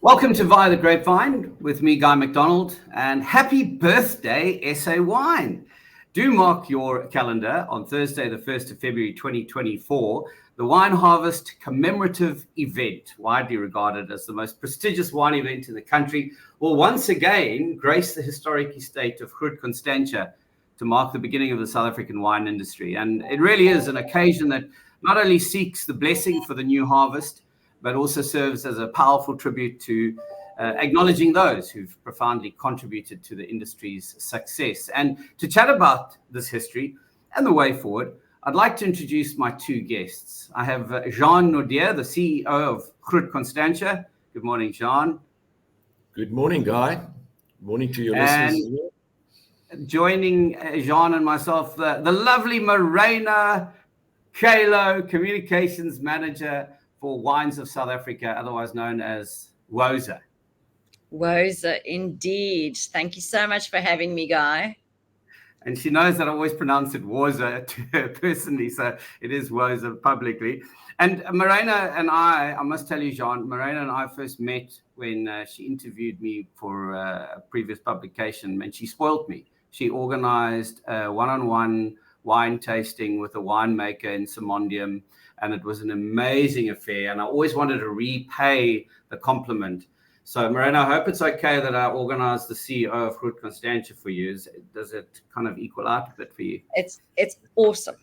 Welcome to Via the Grapevine with me, Guy McDonald, and happy birthday, SA Wine. Do mark your calendar on Thursday, the 1st of February 2024. The Wine Harvest Commemorative Event, widely regarded as the most prestigious wine event in the country, will once again grace the historic estate of Groot Constantia to mark the beginning of the South African wine industry. And it really is an occasion that not only seeks the blessing for the new harvest, but also serves as a powerful tribute to acknowledging those who've profoundly contributed to the industry's success. And to chat about this history and the way forward, I'd like to introduce my two guests. I have Jean Naudier, the CEO of Groot Constantia. Good morning, Jean. Good morning, Guy. Good morning to your listeners. Joining Jean and myself, the lovely Morena Kalo, Communications Manager for Wines of South Africa, otherwise known as WOSA. WOSA, indeed. Thank you so much for having me, Guy. And she knows that I always pronounce it WOSA to her personally, so it is WOSA publicly. And Morena and I must tell you, Jean, Morena and I first met when she interviewed me for a previous publication, and she spoiled me. She organized a one-on-one wine tasting with a winemaker in Simondium, and it was an amazing affair, and I always wanted to repay the compliment. So, Morena, I hope it's okay that I organized the CEO of Groot Constantia for you. Does it kind of equal out a bit for you? It's awesome.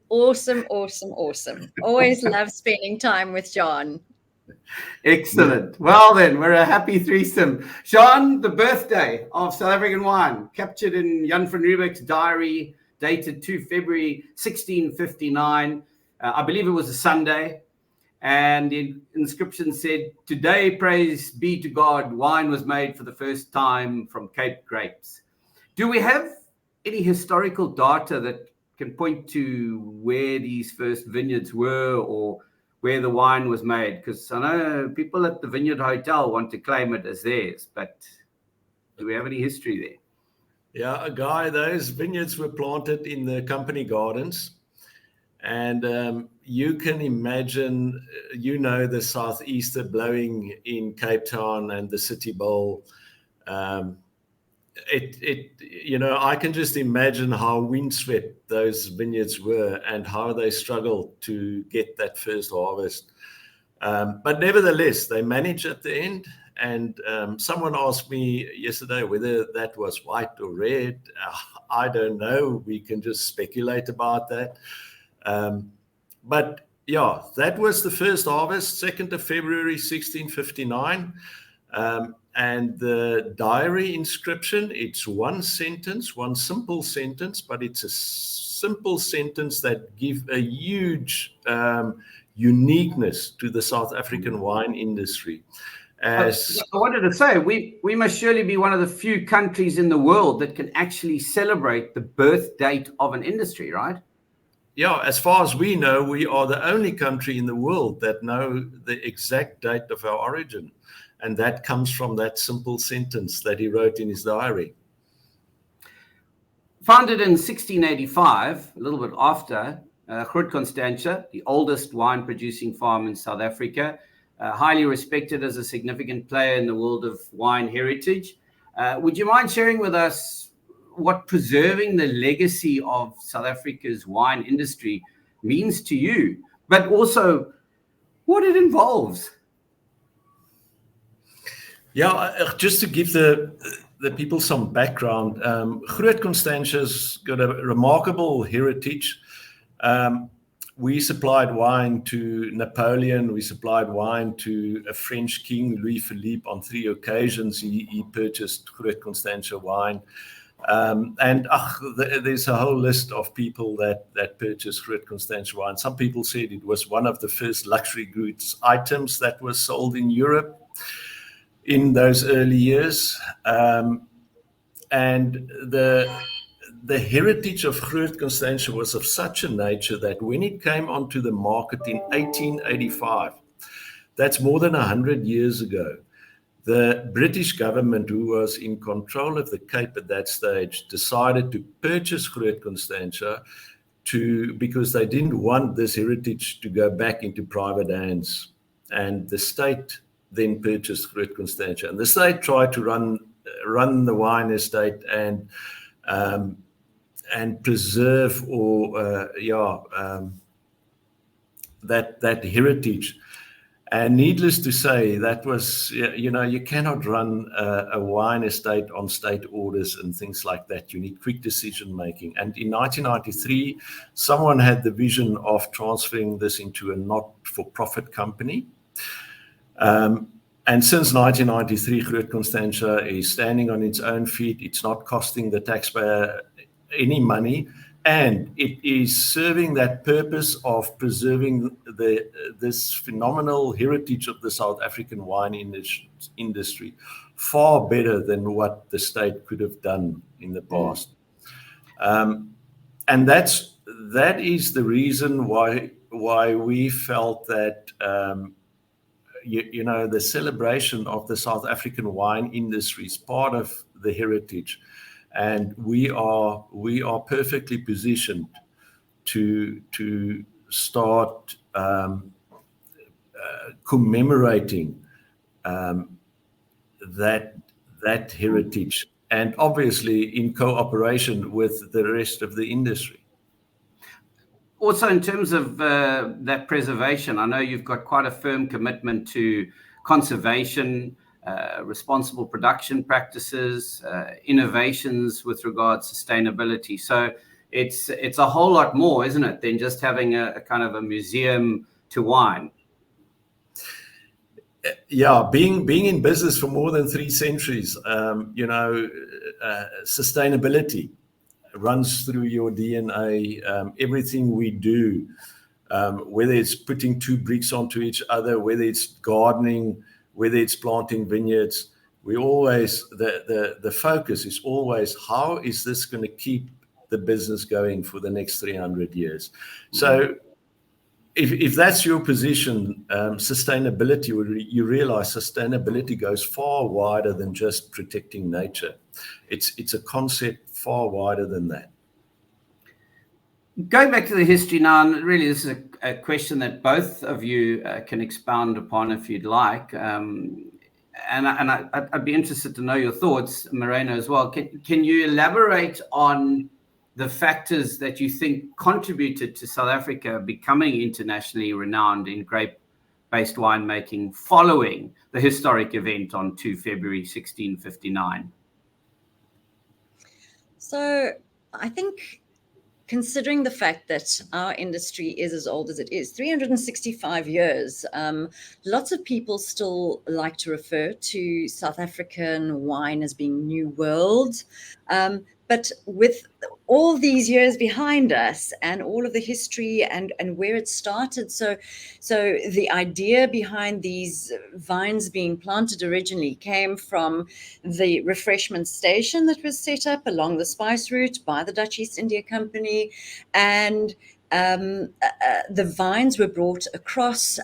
Awesome. Always love spending time with John. Excellent. Well, then, we're a happy threesome. Jean, the birthday of South African wine, captured in Jan van Riebeck's diary, dated 2 February 1659. I believe it was a Sunday, and the inscription said, "Today, praise be to God, wine was made for the first time from Cape grapes." Do we have any historical data that can point to where these first vineyards were or where the wine was made? Because I know people at the Vineyard Hotel want to claim it as theirs, but do we have any history there? Yeah, Guy, those vineyards were planted in the company gardens. And you can imagine, the southeaster blowing in Cape Town and the City Bowl. I can just imagine how windswept those vineyards were and how they struggled to get that first harvest. But nevertheless, they managed at the end. And someone asked me yesterday whether that was white or red. I don't know. We can just speculate about that. But yeah, that was the first harvest, 2nd of February, 1659. And the diary inscription, it's one sentence, one simple sentence, but it's a simple sentence that gives a huge uniqueness to the South African wine industry. I wanted to say, we must surely be one of the few countries in the world that can actually celebrate the birth date of an industry, right? Yeah, as far as we know, we are the only country in the world that know the exact date of our origin. And that comes from that simple sentence that he wrote in his diary. Founded in 1685, a little bit after, Groot Constantia, the oldest wine-producing farm in South Africa, highly respected as a significant player in the world of wine heritage. Would you mind sharing with us what preserving the legacy of South Africa's wine industry means to you, but also what it involves? Yeah, just to give the people some background, Groot Constantia's got a remarkable heritage. We supplied wine to Napoleon. We supplied wine to a French king, Louis Philippe. On 3 occasions, he purchased Groot Constantia wine. There's a whole list of people that purchased Groot Constantia wine. Some people said it was one of the first luxury goods items that was sold in Europe in those early years. And the heritage of Groot Constantia was of such a nature that when it came onto the market in 1885, that's more than 100 years ago, the British government, who was in control of the Cape at that stage, decided to purchase Groot Constantia because they didn't want this heritage to go back into private hands. And the state then purchased Groot Constantia. And the state tried to run the wine estate and preserve that heritage. And needless to say, that was, you cannot run a wine estate on state orders and things like that. You need quick decision making. And in 1993, someone had the vision of transferring this into a not-for-profit company. And since 1993, Groot Constantia is standing on its own feet. It's not costing the taxpayer any money. And it is serving that purpose of preserving this phenomenal heritage of the South African wine industry far better than what the state could have done in the past. And that is the reason why we felt that the celebration of the South African wine industry is part of the heritage. And we are perfectly positioned to start commemorating that heritage, and obviously in cooperation with the rest of the industry. Also, in terms of that preservation, I know you've got quite a firm commitment to conservation, responsible production practices, innovations with regards to sustainability. So it's a whole lot more, isn't it, than just having a kind of a museum to wine? Yeah, being in business for more than 3 centuries, sustainability runs through your DNA. Everything we do, whether it's putting 2 bricks onto each other, whether it's gardening, whether it's planting vineyards, we always, the focus is always, how is this going to keep the business going for the next 300 years? So if that's your position, sustainability, you realize sustainability goes far wider than just protecting nature. It's a concept far wider than that. Going back to the history now, and really this is a question that both of you can expound upon if you'd like. And I'd be interested to know your thoughts, Moreno, as well. Can you elaborate on the factors that you think contributed to South Africa becoming internationally renowned in grape-based winemaking following the historic event on 2 February 1659? So I think, considering the fact that our industry is as old as it is, 365 years, lots of people still like to refer to South African wine as being New World. But with all these years behind us and all of the history and where it started, so the idea behind these vines being planted originally came from the refreshment station that was set up along the spice route by the Dutch East India Company, and the vines were brought across.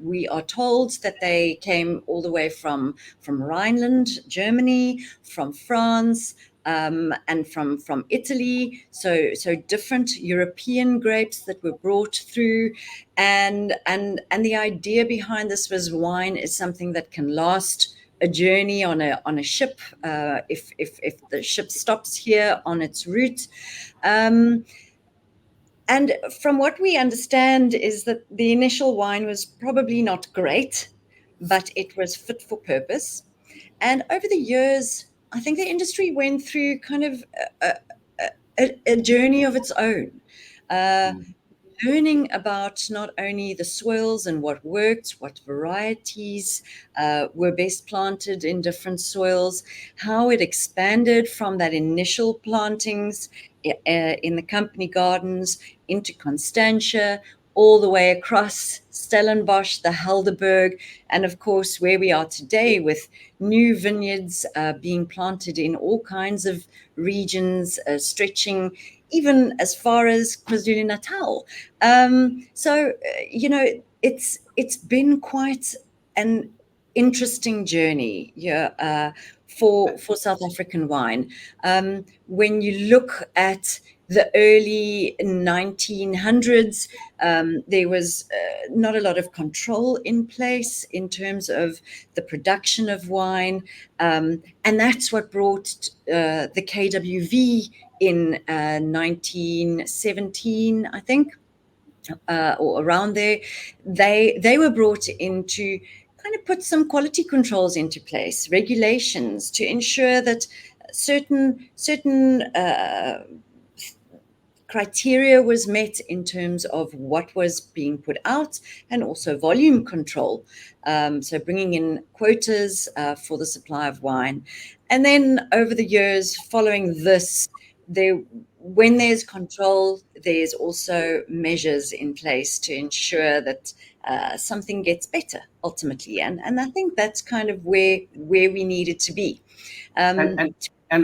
We are told that they came all the way from Rhineland, Germany, from France, and from Italy, so different European grapes that were brought through, and the idea behind this was wine is something that can last a journey on a ship if the ship stops here on its route. And from what we understand is that the initial wine was probably not great, but it was fit for purpose. And over the years, I think the industry went through kind of a journey of its own, learning about not only the soils and what worked, what varieties were best planted in different soils, how it expanded from that initial plantings in the company gardens into Constantia, all the way across Stellenbosch, the Helderberg, and of course where we are today with new vineyards being planted in all kinds of regions, stretching even as far as KwaZulu-Natal. It's been quite an interesting journey for South African wine. When you look at the early 1900s, there was not a lot of control in place in terms of the production of wine. And that's what brought the KWV in 1917, I think, or around there. They were brought in to kind of put some quality controls into place, regulations to ensure that certain criteria was met in terms of what was being put out, and also volume control. So bringing in quotas for the supply of wine. And then over the years following this, when there's control, there's also measures in place to ensure that something gets better ultimately. And I think that's kind of where we needed to be. And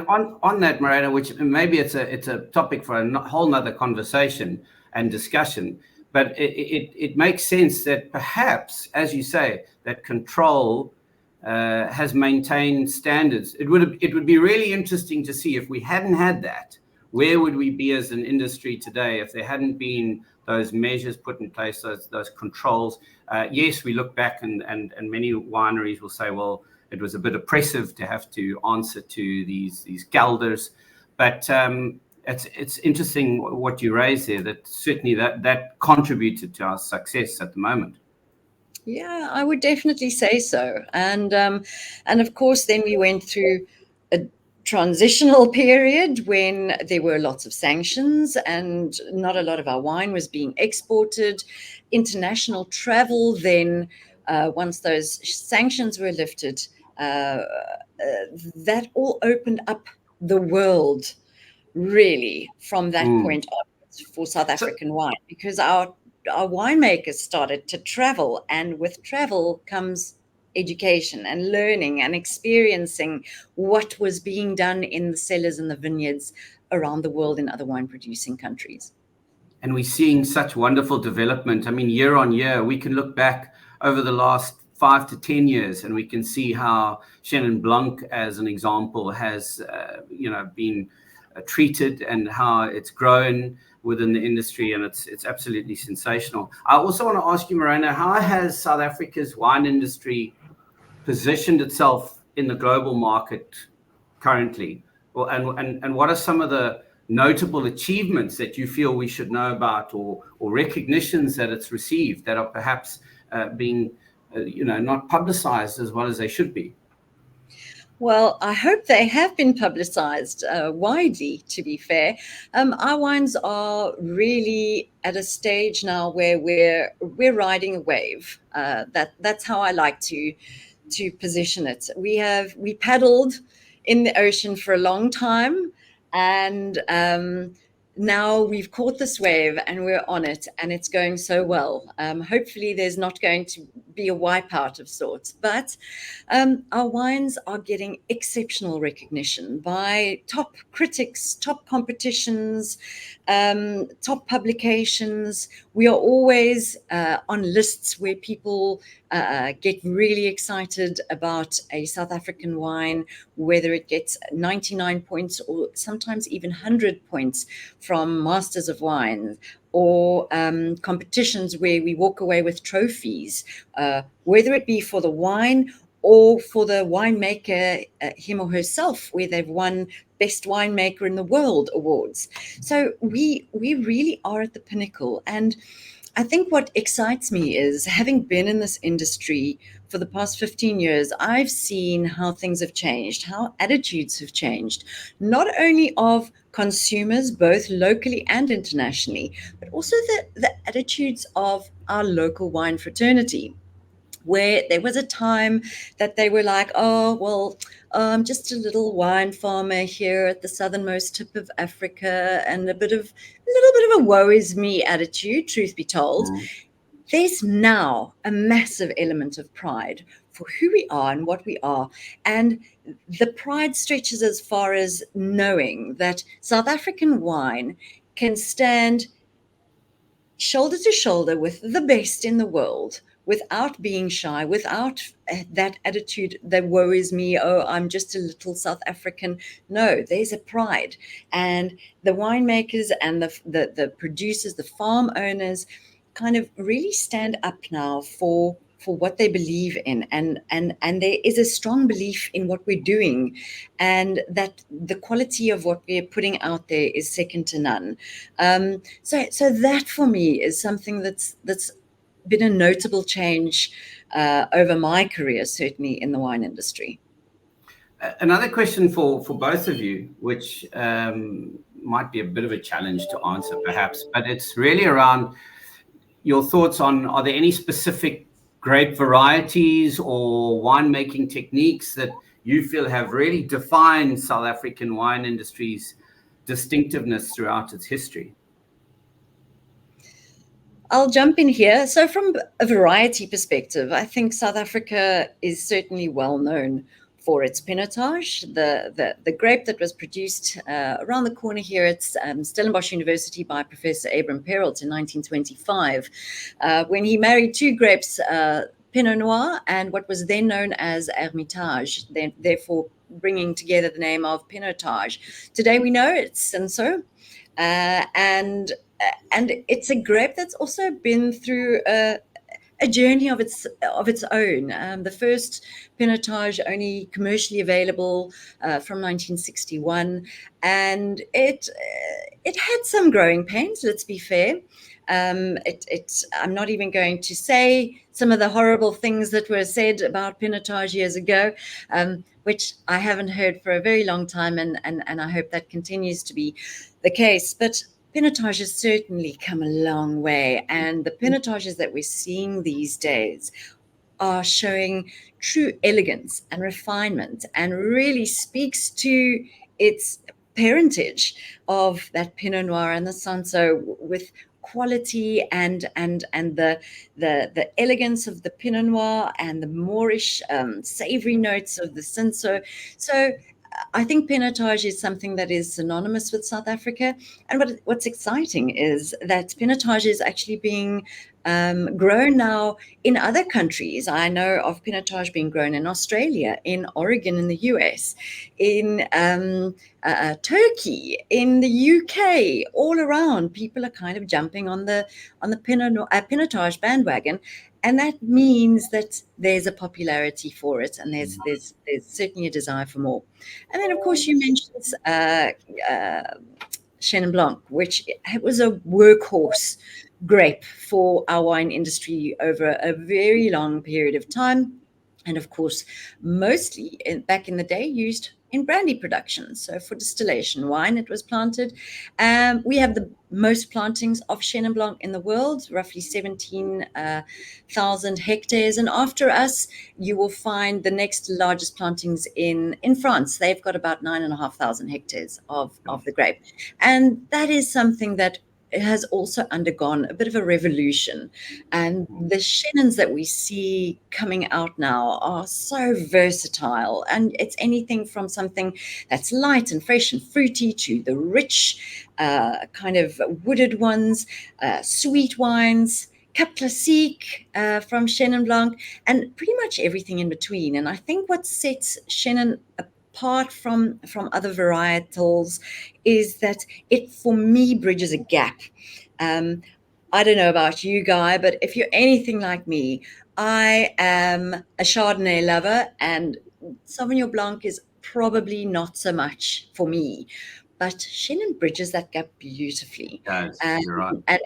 on that, Morena, which maybe it's a topic for a whole nother conversation and discussion, but it makes sense that perhaps, as you say, that control has maintained standards. It would be really interesting to see, if we hadn't had that, where would we be as an industry today if there hadn't been those measures put in place, those controls. Yes, we look back and many wineries will say, well, it was a bit oppressive to have to answer to these gelders, but it's interesting what you raised there, that certainly that contributed to our success at the moment. Yeah, I would definitely say so. And of course, then we went through a transitional period when there were lots of sanctions and not a lot of our wine was being exported. International travel then, once those sanctions were lifted, that all opened up the world, really, from that point onwards for South African wine, because our winemakers started to travel, and with travel comes education and learning and experiencing what was being done in the cellars and the vineyards around the world in other wine producing countries. And we're seeing such wonderful development. I mean, year on year, we can look back over the last 5 to 10 years, and we can see how Chenin Blanc, as an example, has been treated and how it's grown within the industry, and it's absolutely sensational. I also want to ask you, Morena, how has South Africa's wine industry positioned itself in the global market currently? Well, and what are some of the notable achievements that you feel we should know about, or recognitions that it's received that are perhaps being not publicized as well as they should be? Well, I hope they have been publicized widely, to be fair. Our wines are really at a stage now where we're riding a wave. That's how I like to position it. We paddled in the ocean for a long time, and now we've caught this wave and we're on it, and it's going so well. Hopefully there's not going to be a wipeout of sorts, but our wines are getting exceptional recognition by top critics, top competitions, top publications. We are always on lists where people get really excited about a South African wine, whether it gets 99 points or sometimes even 100 points from Masters of Wine, or competitions where we walk away with trophies, whether it be for the wine or for the winemaker, him or herself, where they've won Best Winemaker in the World awards. So we really are at the pinnacle. And I think what excites me is, having been in this industry for the past 15 years, I've seen how things have changed, how attitudes have changed, not only of consumers, both locally and internationally, but also the attitudes of our local wine fraternity, where there was a time that they were like, oh, well, I'm just a little wine farmer here at the southernmost tip of Africa, and a little bit of a woe is me attitude, truth be told. There's now a massive element of pride for who we are and what we are. And the pride stretches as far as knowing that South African wine can stand shoulder to shoulder with the best in the world without being shy, without that attitude that worries me, oh, I'm just a little South African. No, there's a pride. And the winemakers and the producers, the farm owners kind of really stand up now for what they believe in, and there is a strong belief in what we're doing, and that the quality of what we're putting out there is second to none. So that for me is something that's been a notable change over my career, certainly in the wine industry. Another question for both of you, which might be a bit of a challenge to answer perhaps, but it's really around your thoughts on, are there any specific grape varieties or winemaking techniques that you feel have really defined South African wine industry's distinctiveness throughout its history? I'll jump in here. So from a variety perspective, I think South Africa is certainly well known for its Pinotage, the grape that was produced around the corner here at Stellenbosch University by Professor Abram Peralt in 1925, when he married two grapes, Pinot Noir and what was then known as Hermitage, therefore bringing together the name of Pinotage. Today we know it's Cinsault, and it's a grape that's also been through a journey of its own. The first Pinotage only commercially available from 1961, and it had some growing pains. Let's be fair. I'm not even going to say some of the horrible things that were said about Pinotage years ago, which I haven't heard for a very long time, and I hope that continues to be the case. But Pinotage has certainly come a long way, and the Pinotages that we're seeing these days are showing true elegance and refinement, and really speaks to its parentage of that Pinot Noir and the Cinsault, with quality and the elegance of the Pinot Noir and the Moorish savory notes of the Cinsault. So I think Pinotage is something that is synonymous with South Africa. And what's exciting is that Pinotage is actually being grown now in other countries. I know of Pinotage being grown in Australia, in Oregon in the US, in Turkey, in the UK, all around. People are kind of jumping on the Pinotage bandwagon. And that means that there's a popularity for it, and there's certainly a desire for more. And then, of course, you mentioned Chenin Blanc, which was a workhorse grape for our wine industry over a very long period of time. And of course, mostly back in the day, used in brandy production. So for distillation wine, it was planted. We have the most plantings of Chenin Blanc in the world, roughly 17,000 hectares. And after us, you will find the next largest plantings in France. They've got about 9,500 hectares of the grape. And that is something that has also undergone a bit of a revolution. And the Chenins that we see coming out now are so versatile. And it's anything from something that's light and fresh and fruity to the rich kind of wooded ones, sweet wines, Cap Classique from Chenin Blanc, and pretty much everything in between. And I think what sets Chenin apart from other varietals is that it, for me, bridges a gap. I don't know about you, Guy, but if you're anything like me, I am a Chardonnay lover, and Sauvignon Blanc is probably not so much for me. But Chenin bridges that gap beautifully. Yes, you're right. And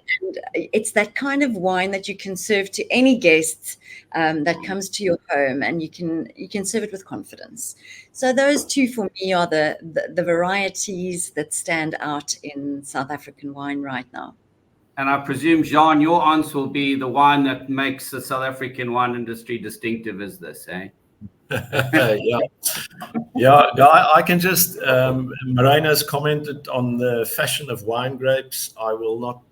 it's that kind of wine that you can serve to any guest that comes to your home, and you can serve it with confidence. So those two for me are the varieties that stand out in South African wine right now. And I presume, Jean, your answer will be the wine that makes the South African wine industry distinctive is this, eh? Yeah, I can just, Marina's commented on the fashion of wine grapes. I will not,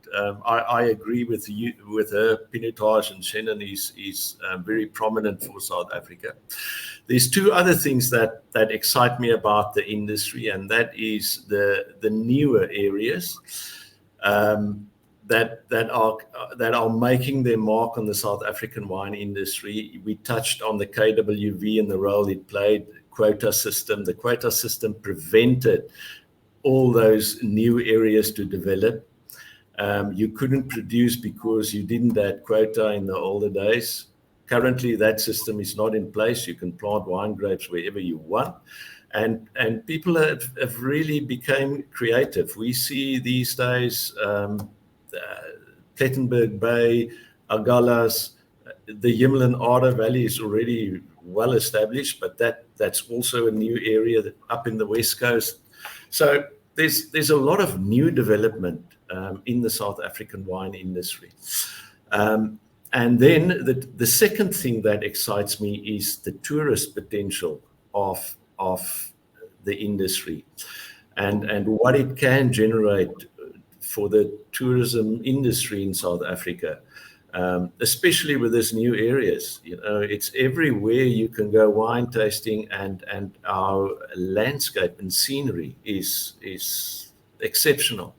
I agree with you, with her. Pinotage and Chenin is very prominent for South Africa. There's two other things that excite me about the industry, and that is the newer areas. that are making their mark on the South African wine industry. We touched on the KWV and the role it played, quota system. The quota system prevented all those new areas to develop. You couldn't produce because you didn't add quota in the older days. Currently, that system is not in place. You can plant wine grapes wherever you want. And people have really become creative. We see these days Plettenberg Bay, Agalas, the Hemel and Ader Valley is already well established, but that's also a new area up in the West Coast. So there's a lot of new development in the South African wine industry. And then the second thing that excites me is the tourist potential of the industry and what it can generate for the tourism industry in South Africa, especially with these new areas. It's everywhere you can go wine tasting, and our landscape and scenery is exceptional.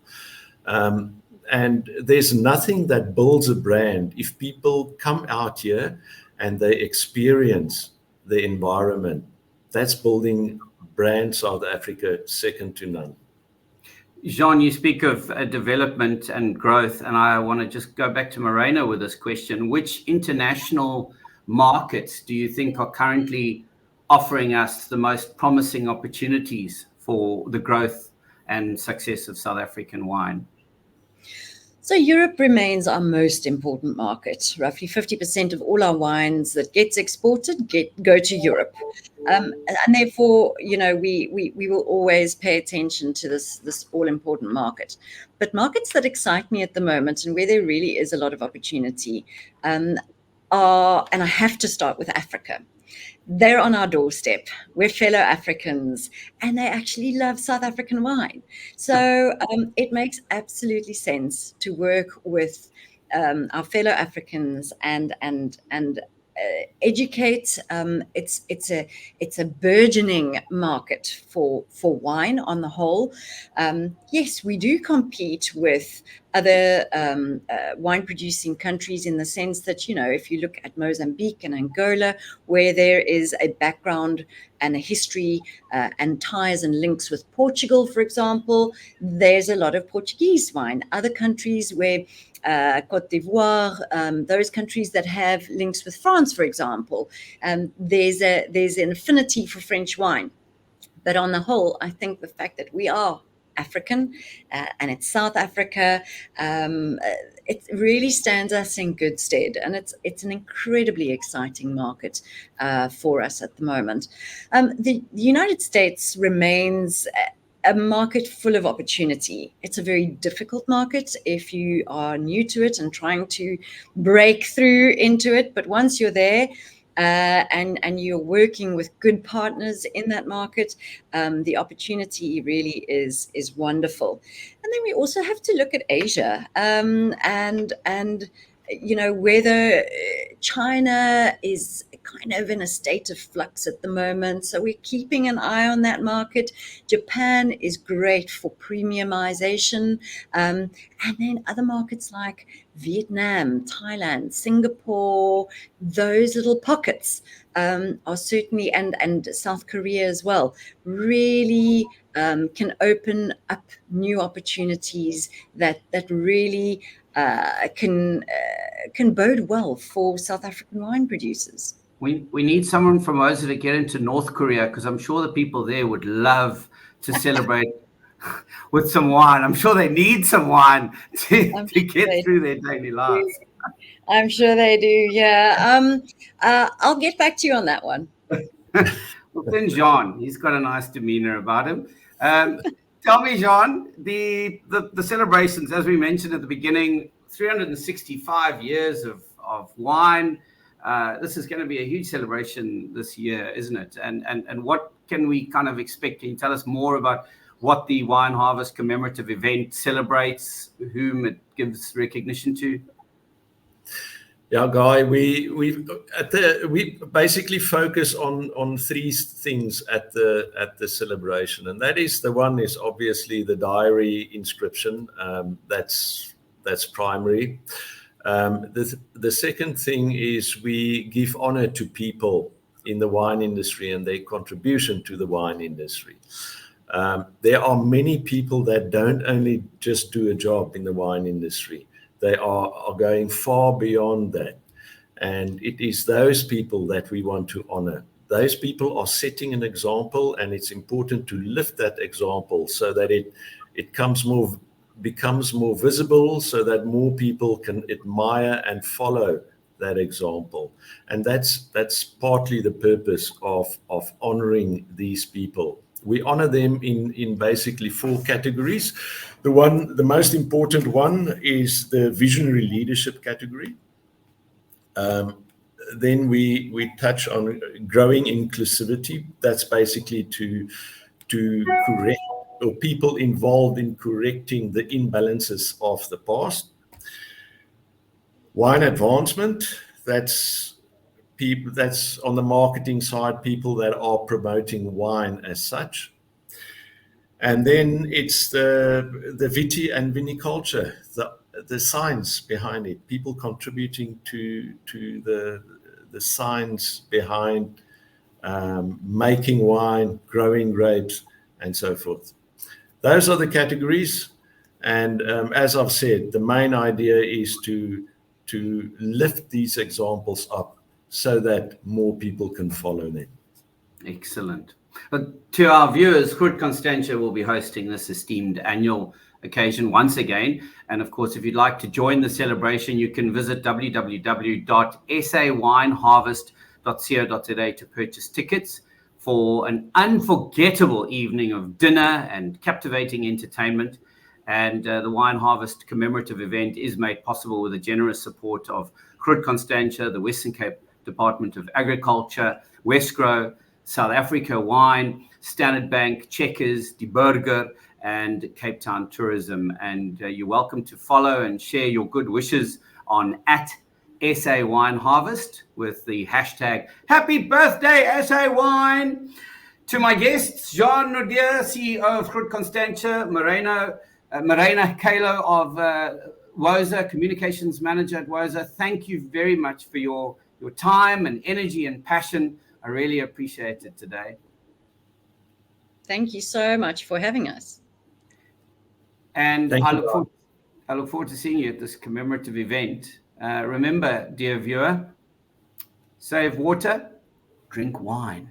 And there's nothing that builds a brand if people come out here and they experience the environment. That's building brand South Africa second to none. Jean, you speak of development and growth, and I want to just go back to Moreno with this question. Which international markets do you think are currently offering us the most promising opportunities for the growth and success of South African wine? So Europe remains our most important market. Roughly 50% of all our wines that gets exported go to Europe. And therefore, we will always pay attention to this all-important market. But markets that excite me at the moment and where there really is a lot of opportunity are, and I have to start with Africa. They're on our doorstep. We're fellow Africans, and they actually love South African wine. So it makes absolutely sense to work with our fellow Africans and educate. It's a burgeoning market for wine on the whole. Yes, we do compete with other wine producing countries in the sense that, if you look at Mozambique and Angola, where there is a background and a history and ties and links with Portugal, for example, there's a lot of Portuguese wine. Other countries where Côte d'Ivoire, those countries that have links with France, for example, there's an affinity for French wine. But on the whole, I think the fact that we are African and it's South Africa, it really stands us in good stead, and it's an incredibly exciting market for us at the moment. The United States remains a market full of opportunity. It's a very difficult market if you are new to it and trying to break through into it. But once you're there and you're working with good partners in that market, the opportunity really is wonderful. And then we also have to look at Asia and whether China is kind of in a state of flux at the moment. So we're keeping an eye on that market. Japan is great for premiumization. And then other markets like Vietnam, Thailand, Singapore, those little pockets are certainly, and South Korea as well, really can open up new opportunities that really can bode well for South African wine producers. We need someone from Osa to get into North Korea, because I'm sure the people there would love to celebrate with some wine. I'm sure they need some wine to get through their daily lives. I'm sure they do, yeah. I'll get back to you on that one. Well, then Jean, he's got a nice demeanor about him. Tell me, Jean, the celebrations, as we mentioned at the beginning, 365 years of wine. This is going to be a huge celebration this year, isn't it? And what can we kind of expect? Can you tell us more about what the Wine Harvest Commemorative Event celebrates, whom it gives recognition to? Yeah, Guy, we basically focus on three things at the celebration, and that is, the one is obviously the diary inscription. That's That's primary. The second thing is we give honor to people in the wine industry and their contribution to the wine industry. There are many people that don't only just do a job in the wine industry. They are going far beyond that. And it is those people that we want to honor. Those people are setting an example, and it's important to lift that example so that it becomes more visible, so that more people can admire and follow that example. And that's partly the purpose of honoring these people. We honor them in basically 4 categories. The most important one is the visionary leadership category. Then we touch on growing inclusivity. That's basically to correct, or people involved in correcting the imbalances of the past. Wine advancement, that's on the marketing side, people that are promoting wine as such. And then it's the viti and viniculture, the science behind it, people contributing to the science behind making wine, growing grapes, and so forth. Those are the categories. And as I've said, the main idea is to lift these examples up so that more people can follow them. Excellent. But to our viewers, Groot Constantia will be hosting this esteemed annual occasion once again. And of course, if you'd like to join the celebration, you can visit www.sawineharvest.co.za to purchase tickets for an unforgettable evening of dinner and captivating entertainment. And the Wine Harvest Commemorative Event is made possible with the generous support of Groot Constantia, the Western Cape Department of Agriculture, Westgrow, South Africa Wine, Standard Bank, Checkers, Die Burger, and Cape Town Tourism. And you're welcome to follow and share your good wishes on @SA Wine Harvest with the hashtag Happy Birthday SA Wine. To my guests, Jean Nodier, CEO of Groot Constantia, Morena Kalo of WOSA, Communications Manager at WOSA. Thank you very much for your time and energy and passion. I really appreciate it today. Thank you so much for having us. And I look forward to seeing you at this commemorative event. Remember, dear viewer, save water, drink wine.